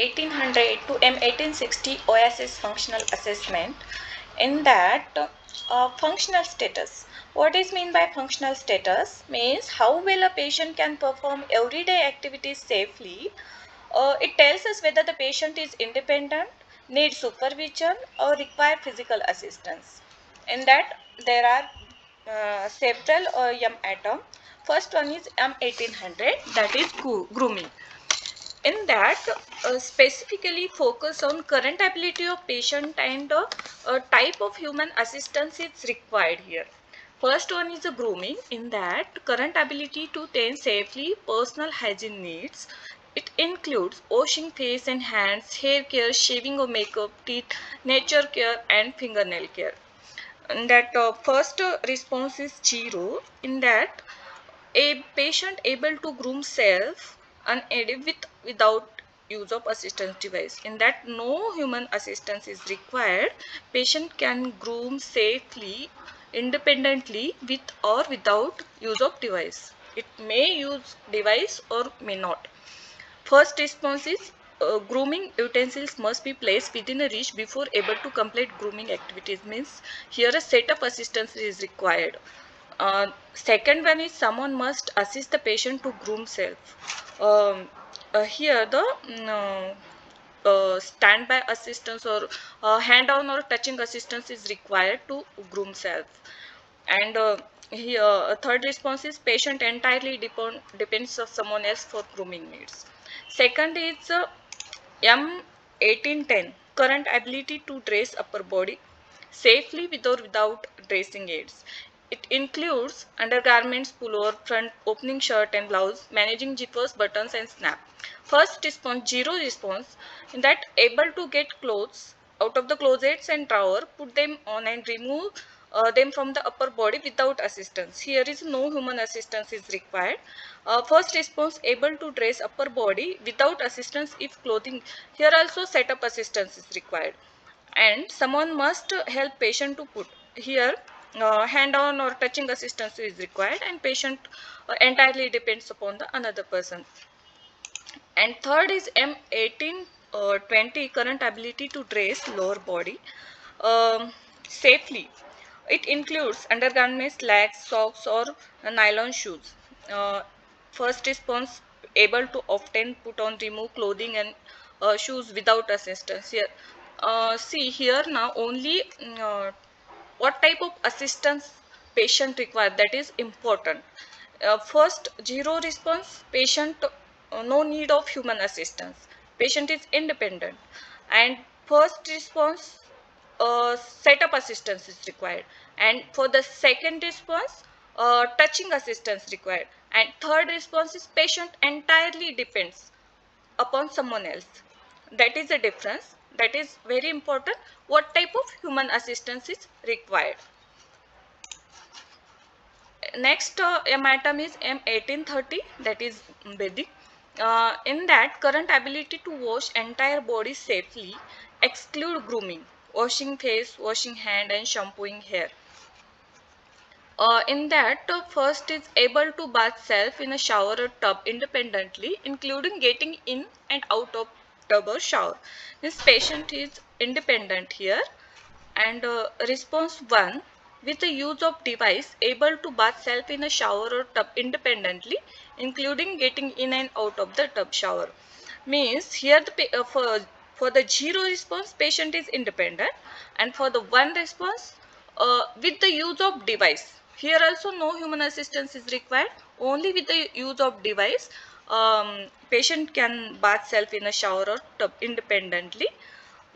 M1800 to M1860 OASIS functional assessment. In that, functional status. What is mean by functional status? Means how well a patient can perform everyday activities safely. It tells us whether the patient is independent, needs supervision, or require physical assistance. In that, there are several M atom. First one is M1800, that is grooming. In that, specifically focus on current ability of patient and type of human assistance is required here. First one is the grooming. In that, current ability to tend safely personal hygiene needs. It includes washing face and hands, hair care, shaving or makeup, teeth, nature care, and fingernail care. And that first response is 0. In that, a patient able to groom self unaided without use of assistance device. In that, no human assistance is required. Patient can groom safely independently with or without use of device. It may use device or may not. First response is grooming utensils must be placed within a reach before able to complete grooming activities. Means here a setup assistance is required. Second one is someone must assist the patient to groom self. Here the standby assistance or hand on or touching assistance is required to groom self. And here third response is patient entirely depends on someone else for grooming needs. Second is M1810 current ability to dress upper body safely with or without dressing aids. It includes undergarments, pullover, front opening shirt and blouse, managing zippers, buttons and snap. First response, 0 response, in that able to get clothes out of the closets and drawer, put them on and remove them from the upper body without assistance. Here is no human assistance is required. First response, able to dress upper body without assistance if clothing. Here also setup assistance is required. And someone must help patient to put. Here hand on or touching assistance is required and patient entirely depends upon the another person. And third is M1820 current ability to dress lower body safely. It includes undergarments, slacks, socks or nylon shoes. Uh, First response, able to often put on remove clothing and shoes without assistance. Here see here now only what type of assistance patient require, that is important. First, 0 response, patient no need of human assistance, patient is independent. And first response, setup assistance is required. And for the second response, touching assistance required. And third response is patient entirely depends upon someone else. That is the difference. That is very important. What type of human assistance is required? Next atom is M1830, that is Vedic. In that, current ability to wash entire body safely, exclude grooming, washing face, washing hand and shampooing hair. In that, first is able to bath self in a shower or tub independently, including getting in and out of tub or shower. This patient is independent here. And response 1, with the use of device, able to bath self in a shower or tub independently, including getting in and out of the tub shower. Means here the for the 0 response, patient is independent, and for the 1 response, with the use of device. Here also no human assistance is required. Only with the use of device, patient can bath self in a shower or tub independently.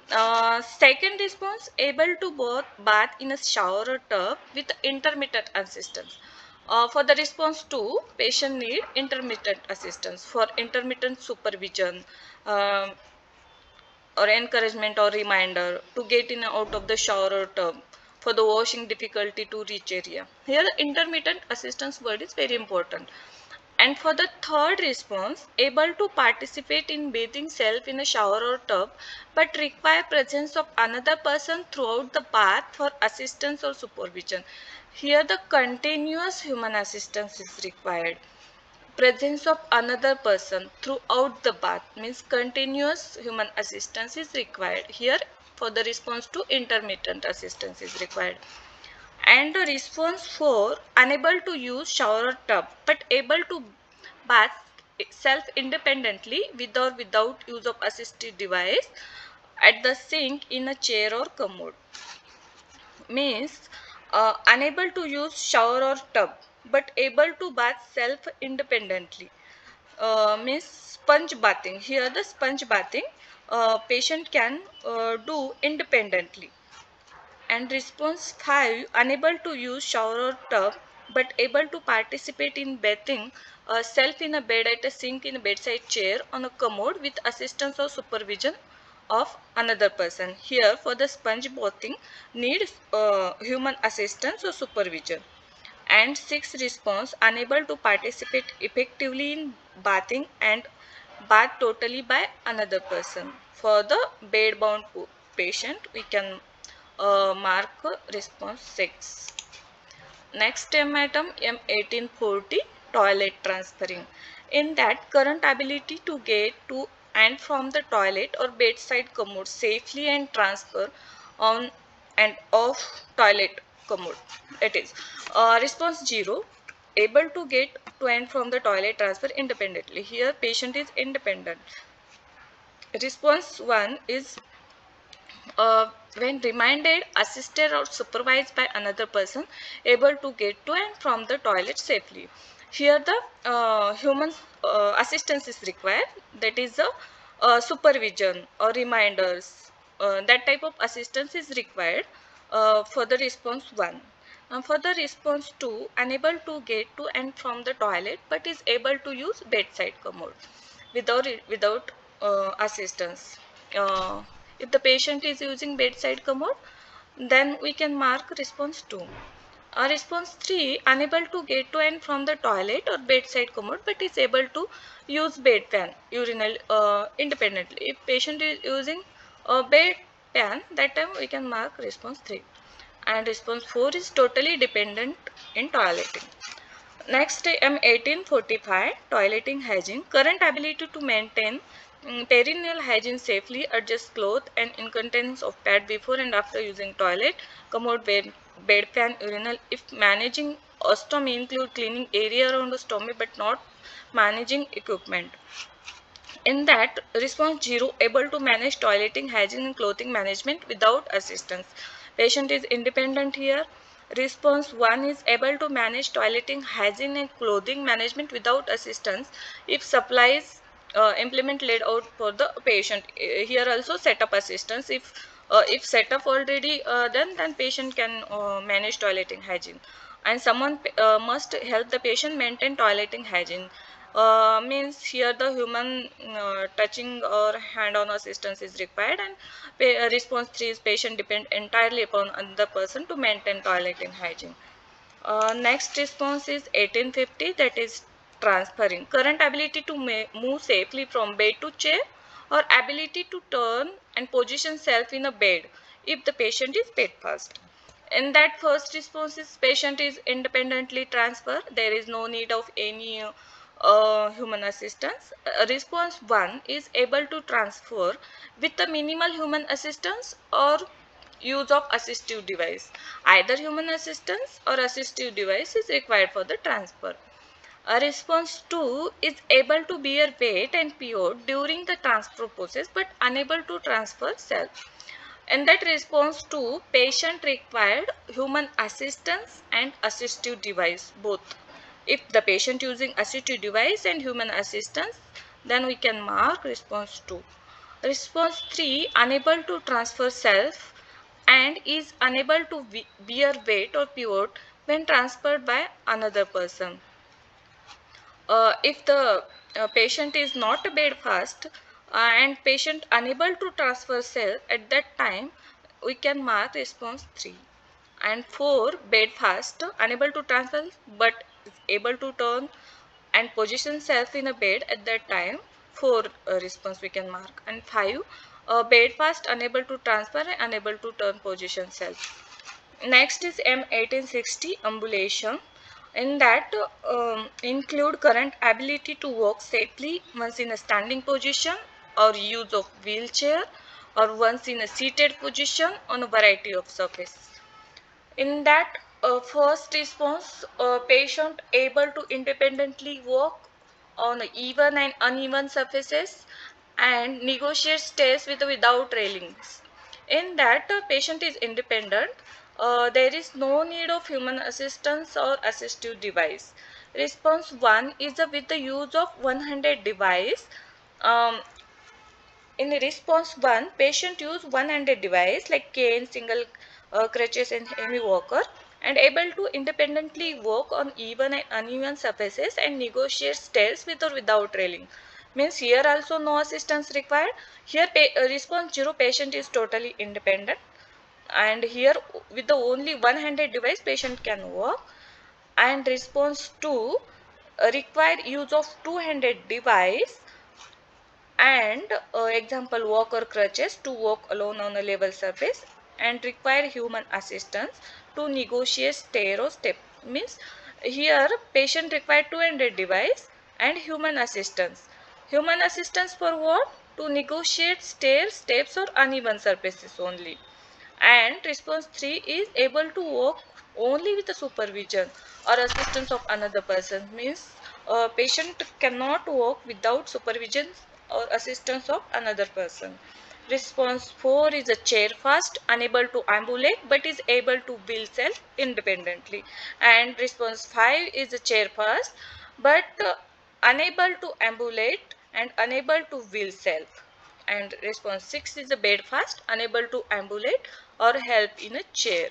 Second response, able to both bath in a shower or tub with intermittent assistance. For the response 2, patient need intermittent assistance for intermittent supervision, um, or encouragement or reminder to get in and out of the shower or tub, for the washing difficulty to reach area. Here intermittent assistance word is very important. And for the third response, able to participate in bathing self in a shower or tub but require presence of another person throughout the bath for assistance or supervision. Here the continuous human assistance is required. presence of another person throughout the bath, means continuous human assistance is required. Here for the response 2, intermittent assistance is required. And the response 4, unable to use shower or tub but able to bath self independently with or without use of assistive device at the sink, in a chair or commode. Means unable to use shower or tub but able to bath self independently. Means sponge bathing. Here the sponge bathing patient can do independently. And response 5, unable to use shower or tub but able to participate in bathing self in a bed, at a sink, in a bedside chair, on a commode with assistance or supervision of another person. Here for the sponge bathing needs human assistance or supervision. And 6, response, unable to participate effectively in bathing and bath totally by another person. For the bed bound patient we can mark response 6. Next item, M1840, toilet transferring. In that, current ability to get to and from the toilet or bedside commode safely and transfer on and off toilet commode. That is, response 0, able to get to and from the toilet transfer independently. Here patient is independent. Response 1 is when reminded, assisted or supervised by another person, able to get to and from the toilet safely. Here the human assistance is required, that is the supervision or reminders. That type of assistance is required for the response 1. For the response 2, unable to get to and from the toilet but is able to use bedside commode without assistance. If the patient is using bedside commode, then we can mark response 2. Response 3, unable to get to and from the toilet or bedside commode but is able to use bed pan, urinal independently. If patient is using a bed pan, that time we can mark response 3. And response 4 is totally dependent in toileting. Next, M1845, toileting hygiene. Current ability to maintain perineal hygiene safely, adjust cloth and incontinence of pad before and after using toilet, commode, bed pan, urinal. If managing ostomy include cleaning area around the stomach but not managing equipment. In that, response 0, able to manage toileting, hygiene and clothing management without assistance. Patient is independent here. Response 1 is able to manage toileting, hygiene and clothing management without assistance if supplies implement laid out for the patient. Here also setup assistance. If setup already then patient can manage toileting hygiene. And someone must help the patient maintain toileting hygiene. Means here the human touching or hand-on assistance is required, and response 3 is patient depend entirely upon another person to maintain toileting hygiene. Next response is 1850, that is transferring. Current ability to move safely from bed to chair or ability to turn and position self in a bed if the patient is bedfast. In that first response is patient is independently transferred. There is no need of any human assistance. Response 1 is able to transfer with the minimal human assistance or use of assistive device. Either human assistance or assistive device is required for the transfer. A response 2 is able to bear weight and pivot during the transfer process but unable to transfer self. In that response 2, patient required human assistance and assistive device both. If the patient using assistive device and human assistance, then we can mark response 2. Response 3, unable to transfer self and is unable to bear weight or pivot when transferred by another person. If the patient is not bed fast and patient unable to transfer self, at that time we can mark response 3. And 4, bed fast, unable to transfer but is able to turn and position self in a bed, at that time 4 response we can mark. And 5, bed fast, unable to transfer and unable to turn position self. Next is M1860 ambulation. In that include current ability to walk safely once in a standing position or use of wheelchair or once in a seated position on a variety of surfaces. In that first response, a patient able to independently walk on even and uneven surfaces and negotiate stairs with or without railings. In that patient is independent, there is no need of human assistance or assistive device. Response 1 is with the use of one-handed device. Um, in response 1, patient use one-handed device like cane, single crutches and hemi walker and able to independently walk on even and uneven surfaces and negotiate stairs with or without railing. Means here also no assistance required. Here response 0, patient is totally independent, and here with the only one-handed device patient can walk. And response 2 require use of two-handed device and example walk or crutches to walk alone on a level surface and require human assistance to negotiate stair or step. Means here patient require two-handed device and human assistance for what? To negotiate stairs, steps or uneven surfaces only. And response 3 is able to walk only with the supervision or assistance of another person. Means a patient cannot walk without supervision or assistance of another person. Response 4 is a chair fast, unable to ambulate but is able to wheel self independently. And response 5 is a chair fast but unable to ambulate and unable to wheel self. And response 6 is a bed fast, unable to ambulate or help in a chair.